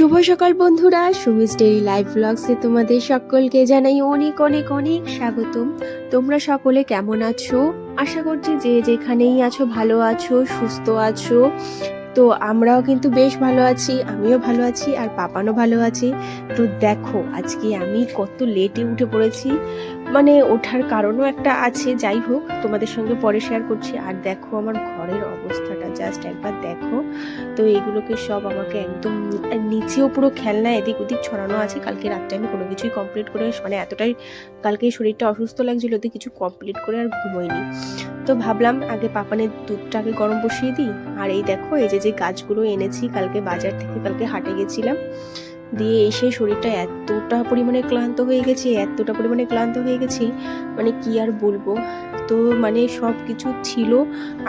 শুভ সকাল বন্ধুরা, Sumi's daily live ব্লগসে তোমাদের সকলকে জানাই অনেক অনেক অনেক স্বাগতম। তোমরা সকলে কেমন আছো? আশা করছি যে যেখানেই আছো ভালো আছো, সুস্থ আছো। তো আমরাও কিন্তু বেশ ভালো আছি, আমিও ভালো আছি আর পাপানও ভালো আছে। তো দেখো আজকে আমি কত লেটে উঠে পড়েছি, মানে ওঠার কারণও একটা আছে, যাই হোক তোমাদের সঙ্গে পরে শেয়ার করছি। আর দেখো আমার ঘরের অবস্থাটা জাস্ট একবার দেখো। তো এইগুলোকে সব আমাকে একদম নিচেও পুরো খেলনা এদিক ওদিক ছড়ানো আছে। কালকে রাত্রে আমি কোনো কিছুই কমপ্লিট করে, মানে এতটাই কালকে শরীরটা অসুস্থ লাগছিল তো কিছু কমপ্লিট করে আর ঘুমোইনি। তো ভাবলাম আগে পাপানের দুধটাকে গরম বসিয়ে দিই। আর এই দেখো এই যে গাছগুলো এনেছি কালকে বাজার থেকে, কালকে হাটে গেছিলাম, দিয়ে এসে শরীরটা এতটা পরিমাণে ক্লান্ত হয়ে গেছি, মানে কি আর বলবো। তো মানে সব কিছু ছিল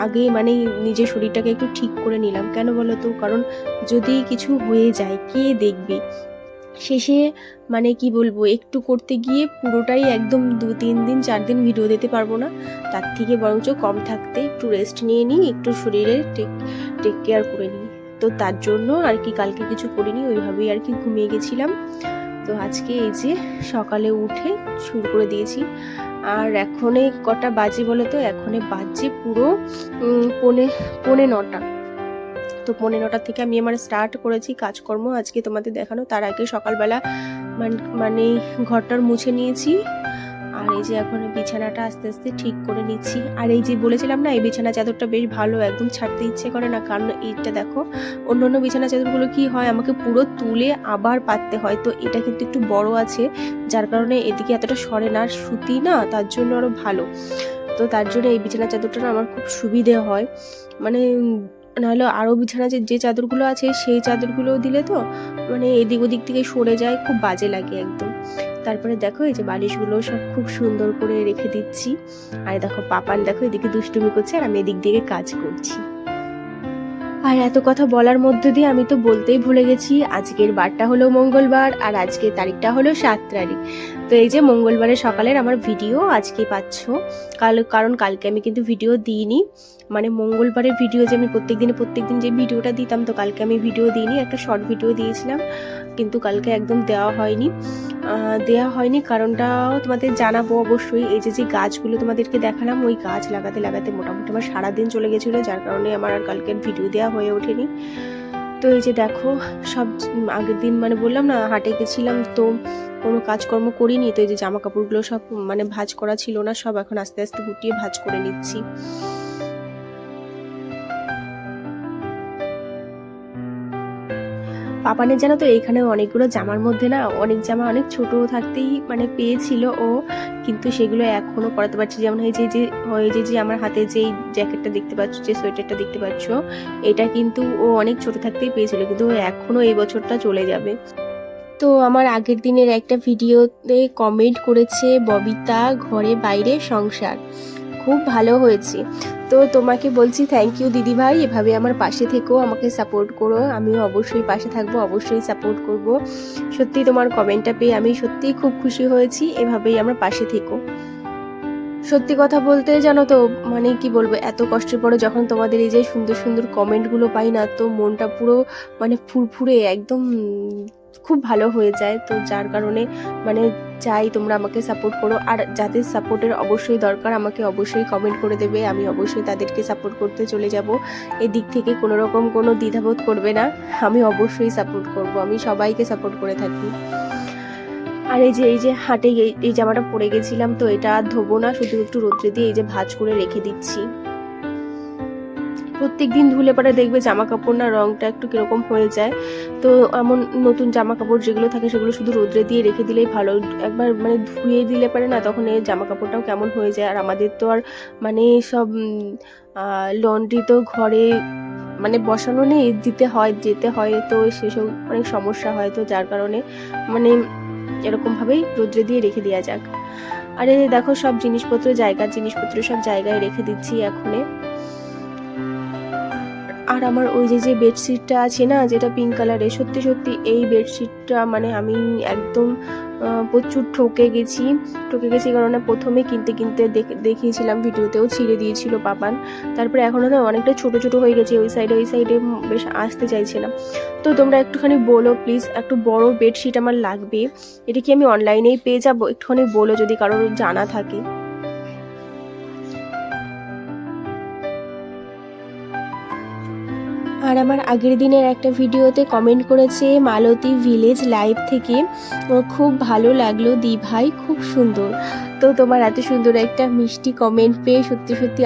আগে, মানে নিজের শরীরটাকে একটু ঠিক করে নিলাম। কেন বলো তো? কারণ যদি কিছু হয়ে যায় কে দেখবে শেষে, মানে কি বলবো, একটু করতে গিয়ে পুরোটাই একদম 2-3 দিন 4 দিন ভিডিও দিতে পারবো না। তার থেকে বরঞ্চ কম থাকতে একটু রেস্ট নিয়ে নিই, একটু শরীরের টেক কেয়ার করে নিই। তো তার জন্য আর কি কালকে কিছু করিনি, ওইভাবেই আর কি ঘুমিয়ে গেছিলাম। তো আজকে এই যে সকালে উঠে শুরু করে দিয়েছি। আর এখনে কটা বাজে বলো তো? এখনে বাজে পুরো পৌনে 9টা। তো 9:45 থেকে আমি আমার স্টার্ট করেছি কাজকর্ম আজকে তোমাদের দেখানো। তার আগে সকালবেলা মানে ঘরটার মুছে নিয়েছি। আর এই যে এখন বিছানাটা আস্তে আস্তে ঠিক করে নিচ্ছি। আর এই যে বলেছিলাম না, এই বিছানা চাদরটা বেশ ভালো, একদম ছাড়তে ইচ্ছে করে না। কারণ এইটা দেখো, অন্য বিছানা চাদরগুলো কি হয়, আমাকে পুরো তুলে আবার পাততে হয়। তো এটা কিন্তু একটু বড় আছে, যার কারণে এদিকে এতটা সরে না, সুতি না, তার জন্য আরো ভালো। তো তার জন্য এই বিছানা চাদরটা আমার খুব সুবিধে হয়। মানে নাহলে আরও বিছানা যে চাদরগুলো আছে সেই চাদরগুলো দিলে তো মানে এদিক ওদিক থেকে সরে যায়, খুব বাজে লাগে একদম। তারপরে দেখো এই যে বালিশগুলো সব খুব সুন্দর করে রেখে দিচ্ছি। আর দেখো পাপান দেখো এদিকে দুষ্টুমি করছে আর আমি এদিক দিকে কাজ করছি। আর এত কথা বলার মধ্য দিয়ে আমি তো বলতেই ভুলে গেছি, আজকের বারটা হলো মঙ্গলবার আর আজকের তারিখটা হলো 7 তারিখ। তো এই যে মঙ্গলবারের সকালের আমার ভিডিও আজকে পাচ্ছ। কারণ কালকে আমি কিন্তু ভিডিও দিইনি, মানে মঙ্গলবারের ভিডিও যে আমি প্রত্যেকদিন যে ভিডিওটা দিতাম, তো কালকে আমি ভিডিও দিইনি, একটা শর্ট ভিডিও দিয়েছিলাম, কিন্তু কালকে একদম দেওয়া হয়নি। কারণটাও তোমাদের জানাবো অবশ্যই। এই যে গাছগুলো তোমাদেরকে দেখালাম, ওই গাছ লাগাতে মোটামুটি আমার সারাদিন চলে গেছিলো, যার কারণে আমার আর কালকের ভিডিও দেওয়া হয়ে ওঠেনি। তো এই যে দেখো সব আগের দিন মানে বললাম না হাটে গেছিলাম, তো কোনো কাজকর্ম করিনি। তো এই যে জামা কাপড়গুলো সব মানে ভাঁজ করা ছিল না, সব এখন আস্তে আস্তে গুটিয়ে ভাঁজ করে নিচ্ছি। পাপানের জানো তো এইখানে অনেকগুলো জামার মধ্যে না অনেক জামা অনেক ছোট থাকতেই মানে পেয়েছিল ও, কিন্তু সেগুলো এখনো পরাতে পারছি। যেমন এই যে আমার হাতে যেই জ্যাকেটটা দেখতে পাচ্ছ, যে সোয়েটারটা দেখতে পাচ্ছ, এটা কিন্তু ও অনেক ছোট থাকতেই পেয়েছিল, কিন্তু ও এখনো এই বছরটা চলে যাবে। তো আমার আগের দিনের একটা ভিডিওতে কমেন্ট করেছে ববিতা, ঘরে বাইরে সংসার, খুব ভালো হয়েছে। তো তোমাকে বলছি থ্যাংক ইউ দিদি ভাই, এভাবে আমার পাশে থেকো, আমাকে সাপোর্ট করো, আমিও অবশ্যই পাশে থাকবো, অবশ্যই সাপোর্ট করব। সত্যি তোমার কমেন্টটা পেয়ে আমি সত্যিই খুব খুশি হয়েছি, এভাবেই আমার পাশে থেকো। সত্যি কথা বলতে জানো তো, মানে কি বলবো, এত কষ্টের পরে যখন তোমাদের এই যে সুন্দর সুন্দর কমেন্টগুলো পাই না, তো মনটা পুরো মানে ফুরফুরে একদম খুব ভালো হয়ে যায়। তো যার কারণে মানে চাই তোমরা আমাকে সাপোর্ট করো। আর যাদের সাপোর্টের অবশ্যই দরকার আমাকে অবশ্যই কমেন্ট করে দেবে, আমি অবশ্যই তাদেরকে সাপোর্ট করতে চলে যাব। এদিক থেকে কোনো রকম কোনো দ্বিধাবোধ করবে না, আমি অবশ্যই সাপোর্ট করব, আমি সবাইকে সাপোর্ট করে থাকি। আর এই যে হাটে এই জামাটা পরে গেছিলাম, তো এটা আর ধোবো না, শুধু একটু রোদ্রে দিয়ে এই যে ভাঁজ করে রেখে দিচ্ছি। প্রত্যেকদিন ধুলে পরে দেখবে জামা কাপড় না রংটা একটু কিরকম হয়ে যায়। তো এমন নতুন জামা কাপড় যেগুলো থাকে সেগুলো শুধু রোদ্রে দিয়ে রেখে দিলেই ভালো। একবার মানে ধুয়ে দিলে পারে না, তখন এই জামা কাপড়টাও কেমন হয়ে যায়। আর আমাদের তো আর মানে সব লন্ড্রি তো ঘরে মানে বসানো নেই, যেতে হয়, তো সেসব অনেক সমস্যা হয়। তো যার কারণে মানে এরকম ভাবেই রোদ্রে দিয়ে রেখে দেওয়া যাক। আরে দেখো সব জিনিসপত্র সব জায়গায় রেখে দিচ্ছি এখনে। আর আমার ওই যে বেডশিটটা আছে না, যেটা পিঙ্ক কালারের, সত্যি এই বেডশিটটা মানে আমি একদম প্রচুর ঠকে গেছি কারণ প্রথমে কিনতে দেখিয়েছিলাম, ভিডিওতেও ছিঁড়ে দিয়েছিল পাপান। তারপরে এখনও না অনেকটা ছোট ছোট হয়ে গেছে, ওই সাইডে বেশ আসতে চাইছে না। তো তোমরা একটুখানি বলো প্লিজ, একটু বড় বেডশিট আমার লাগবে, এটা কি আমি অনলাইনেই পেয়ে যাবো? একটুখানি বলো যদি কারোর জানা থাকে। আর আমার আগের দিনের একটা ভিডিওতে কমেন্ট করেছে মালতী ভিলেজ লাইভ থেকে, খুব ভালো লাগলো দি ভাই, খুব সুন্দর। তো তোমার এত সুন্দর একটা মিষ্টি কমেন্ট পেয়ে সত্যি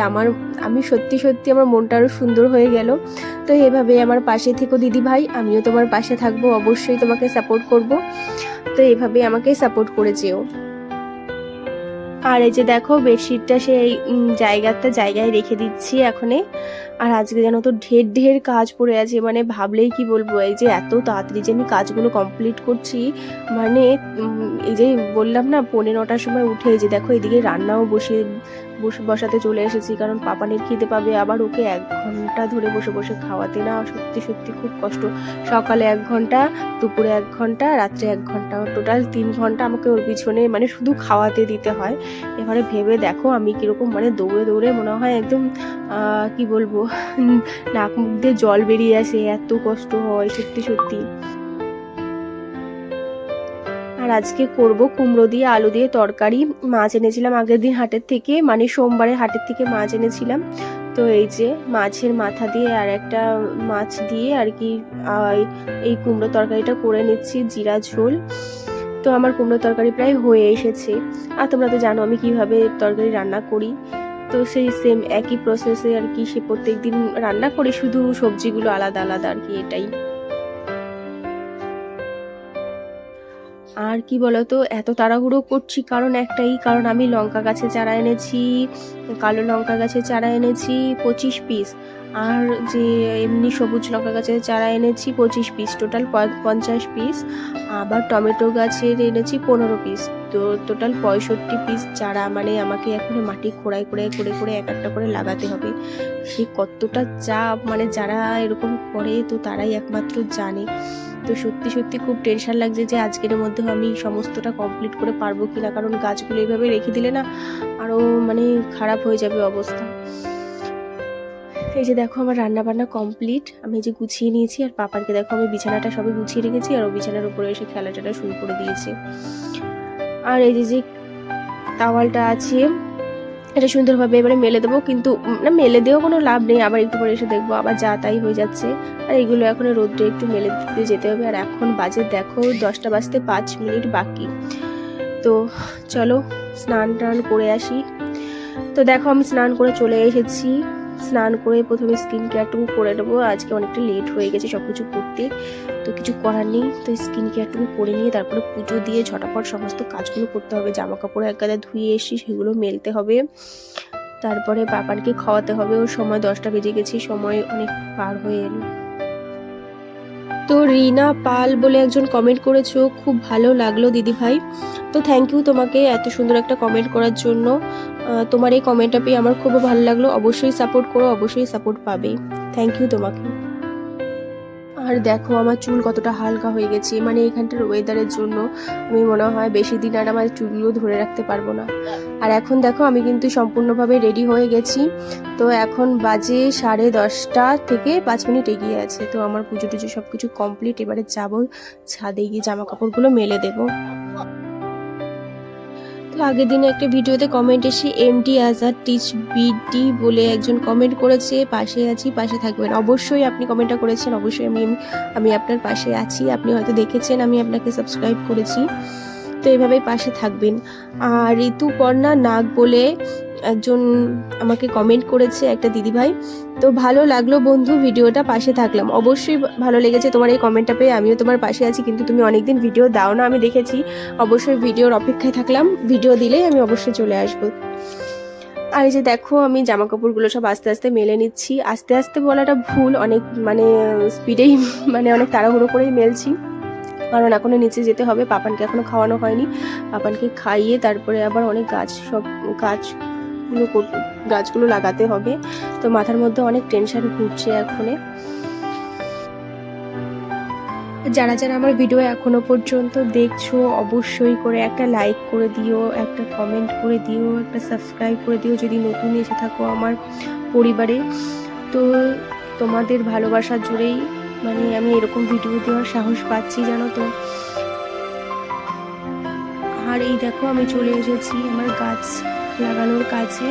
আমার মনটা আরও সুন্দর হয়ে গেল। তো এভাবে আমার পাশে থেকো দিদি ভাই, আমিও তোমার পাশে থাকবো, অবশ্যই তোমাকে সাপোর্ট করব। তো এভাবে আমাকে সাপোর্ট করে যেও। আর এই যে দেখো বেডশিটটা সেই জায়গায় রেখে দিচ্ছি এখনে। আর আজকে যেন তো ঢের কাজ পড়ে আছে, মানে ভাবলেই কি বলবো, এই যে এত তাড়াতাড়ি যে আমি কাজগুলো কমপ্লিট করছি, মানে এই যে বললাম না 9:30টার সময় উঠে, এই যে দেখো এদিকে রান্নাও বসাতে চলে এসেছি, কারণ পাপানের খিদে পাবে, আবার ওকে 1 ঘন্টা ধরে বসে খাওয়াতে না সত্যি খুব কষ্ট। সকালে 1 ঘন্টা, দুপুরে 1 ঘন্টা, রাত্রে 1 ঘন্টা, টোটাল 3 ঘন্টা আমাকে ওর পিছনে মানে শুধু খাওয়াতে দিতে হয়। এবারে ভেবে দেখো আমি কিরকম মানে দৌড়ে মনে হয় একদম কি বলবো নাক মুখ দিয়ে জল বেরিয়ে আসে, এত কষ্ট হয় সত্যি। আর আজকে করব কুমড়ো দিয়ে আলু দিয়ে তরকারি। মাছ এনেছিলাম আগের দিন হাটের থেকে, মানে সোমবারে হাটের থেকে মাছ এনেছিলাম। তো এই যে মাছের মাথা দিয়ে আর একটা মাছ দিয়ে আর কি এই কুমড়ো তরকারিটা করে নিচ্ছি, জিরা ঝোল। তো আমার কুমড়ো তরকারি প্রায় হয়ে এসেছে। আর তোমরা তো জানো আমি কিভাবে তরকারি রান্না করি, তো সেই সেম একই প্রসেসে আর কি সে প্রত্যেকদিন রান্না করি, শুধু সবজিগুলো আলাদা আর কি, এটাই। আর কি বলতো এত তাড়াহুড়ো করছি কারণ একটাই, কারণ আমি লঙ্কা গাছের চারা এনেছি, কালো লঙ্কা গাছের চারা এনেছি 25 পিস, আর যে এমনি সবুজ লঙ্কা গাছের চারা এনেছি 25 পিস, টোটাল 50 পিস। আবার টমেটো গাছের এনেছি 15 পিস, তো টোটাল 65 পিস চারা, মানে আমাকে এখন মাটি খোঁড়াই করে এক একটা করে লাগাতে হবে। সে কতটা চাপ, মানে যারা এরকম করে তো তারাই একমাত্র জানে। তো সত্যি খুব টেনশন লাগছে যে আজকের মধ্যে আমি সমস্তটা কমপ্লিট করে পারবো কিনা, কারণ গাছগুলো এইভাবে রেখে দিলে না আরো মানে খারাপ হয়ে যাবে অবস্থা। এই যে দেখো আমার রান্না বান্না কমপ্লিট, আমি এই যে গুছিয়ে নিয়েছি, আর পাপারকে দেখো আমি বিছানাটা সবই গুছিয়ে রেখেছি, আর ও বিছানার উপরে এসে খেলাটা শুরু করে দিয়েছে। আর এই যে তাওয়ালটা আছে এটা সুন্দরভাবে এবারে মেলে দেবো, কিন্তু না মেলে দিয়েও কোনো লাভ নেই, আবার একটু পরে এসে দেখবো আবার যা তাই হয়ে যাচ্ছে। আর এইগুলো এখন রোদ্রে একটু মেলে দিতে যেতে হবে। আর এখন বাজে দেখো 10টা বাজতে 5 মিনিট বাকি। তো চলো স্নান টান করে আসি। তো দেখো আমি স্নান করে চলে এসেছি, স্নান করে প্রথমে স্কিন কেয়ারটুকু করে নেবো, আজকে অনেকটা লেট হয়ে গেছে সবকিছু করতে, তো কিছু করার নেই। তো স্কিন কেয়ারটুকু করে নিয়ে তারপরে পুজো দিয়ে ঝটাপট সমস্ত কাজগুলো করতে হবে, জামা কাপড় এক গাদা ধুয়ে এসে সেগুলো মেলতে হবে, তারপরে পাপানকে খাওয়াতে হবে, ওর সময় 10টা বেজে গেছে, সময় অনেক পার হয়ে এলো। তো রিনা পাল বলে একজন কমেন্ট করেছো, খুব ভালো লাগলো দিদি ভাই। তো থ্যাংক ইউ তোমাকে এত সুন্দর একটা কমেন্ট করার জন্য, তোমার এই কমেন্টটা পেয়ে আমার খুব ভালো লাগলো। অবশ্যই সাপোর্ট করো, অবশ্যই সাপোর্ট পাবে। থ্যাংক ইউ তোমাকে। আর দেখো আমার চুল কতটা হালকা হয়ে গেছে, মানে এখানটার ওয়েদারের জন্য আমি মনে হয় বেশি দিন আর আমার চুলগুলো ধরে রাখতে পারবো না। আর এখন দেখো আমি কিন্তু সম্পূর্ণভাবে রেডি হয়ে গেছি, তো এখন বাজে 10:30 থেকে 5 মিনিট এগিয়ে আছে। তো আমার পুজো টুজো সব কিছু কমপ্লিট, এবারে যাবো ছাদে গিয়ে জামা কাপড়গুলো মেলে দেবো। তো আগের দিনে একটা ভিডিওতে কমেন্ট এসে এমডি আজাদ টিচ বিডি বলে একজন কমেন্ট করেছে, পাশে আছি পাশে থাকবেন। অবশ্যই আপনি কমেন্টটা করেছেন, অবশ্যই আমি আপনার পাশে আছি, আপনি হয়তো দেখেছেন আমি আপনাকে সাবস্ক্রাইব করেছি, তো এইভাবেই পাশে থাকবেন। আর ঋতুপর্ণা নাগ বলে একজন আমাকে কমেন্ট করেছে একটা দিদিভাই, তো ভালো লাগলো বন্ধু ভিডিওটা, পাশে থাকলাম। অবশ্যই ভালো লেগেছে তোমার এই কমেন্টটা পেয়ে, আমিও তোমার পাশে আছি, কিন্তু তুমি অনেকদিন ভিডিও দাও না আমি দেখেছি, অবশ্যই ভিডিওর অপেক্ষায় থাকলাম, ভিডিও দিলেই আমি অবশ্যই চলে আসবো। আর এই যে দেখো আমি জামা কাপড়গুলো সব আস্তে আস্তে মেলে নিচ্ছি, আস্তে আস্তে বলাটা ভুল, অনেক মানে স্পিডেই মানে অনেক তাড়াহুড়ো করেই মেলছি, কারণ এখনো নিচে যেতে হবে, পাপানকে এখনো খাওয়ানো হয়নি, পাপানকে খাইয়ে তারপরে আবার অনেক গাছগুলো লাগাতে হবে, তো মাথার মধ্যে অনেক টেনশন ঘুরছে এখনে। যারা যারা আমার ভিডিও এখনো পর্যন্ত দেখছো অবশ্যই করে একটা লাইক করে দিও, একটা কমেন্ট করে দিও, একটা সাবস্ক্রাইব করে দিও যদি নতুন এসে থাকো আমার পরিবারে। তো তোমাদের ভালোবাসার জোরেই মানে আমি এরকম ভিডিও দেওয়ার সাহস পাচ্ছি, জানো তো। আর এই দেখো আমি চলে এসেছি আমার গাছ লাগানোর কাছে।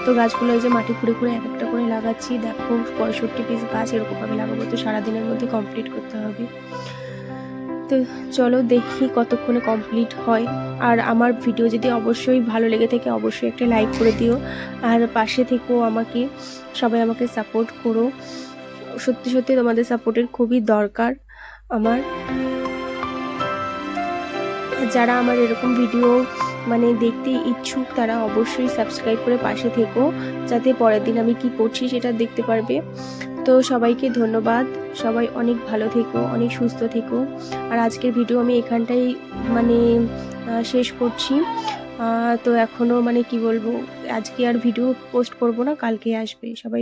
তো গাছগুলো এই যে মাটি খুঁড়ে খুঁড়ে এক একটা করে লাগাচ্ছি। দেখো 65 পিস গাছ এরকমভাবে লাগাবো, তো সারাদিনের মধ্যে কমপ্লিট করতে হবে। তো চলো দেখি কতক্ষণে কমপ্লিট হয়। আর আমার ভিডিও যদি অবশ্যই ভালো লেগে থাকে অবশ্যই একটা লাইক করে দিও, আর পাশে থেকেও আমাকে, সবাই আমাকে সাপোর্ট করো। সত্যি সত্যি তোমাদের সাপোর্টের খুবই দরকার আমার। যারা আমার এরকম ভিডিও মানে দেখতে ইচ্ছুক তারা অবশ্যই সাবস্ক্রাইব করে পাশে থেকো, যাতে পরের দিন আমি কি করছি সেটা দেখতে পারবে। তো সবাইকে ধন্যবাদ, সবাই অনেক ভালো থেকো, অনেক সুস্থ থেকো। আর আজকের ভিডিও আমি এখানটাই মানে শেষ করছি। তো এখনও মানে কি বলবো, আজকে আর ভিডিও পোস্ট করব না, কালকে আসবে। সবাই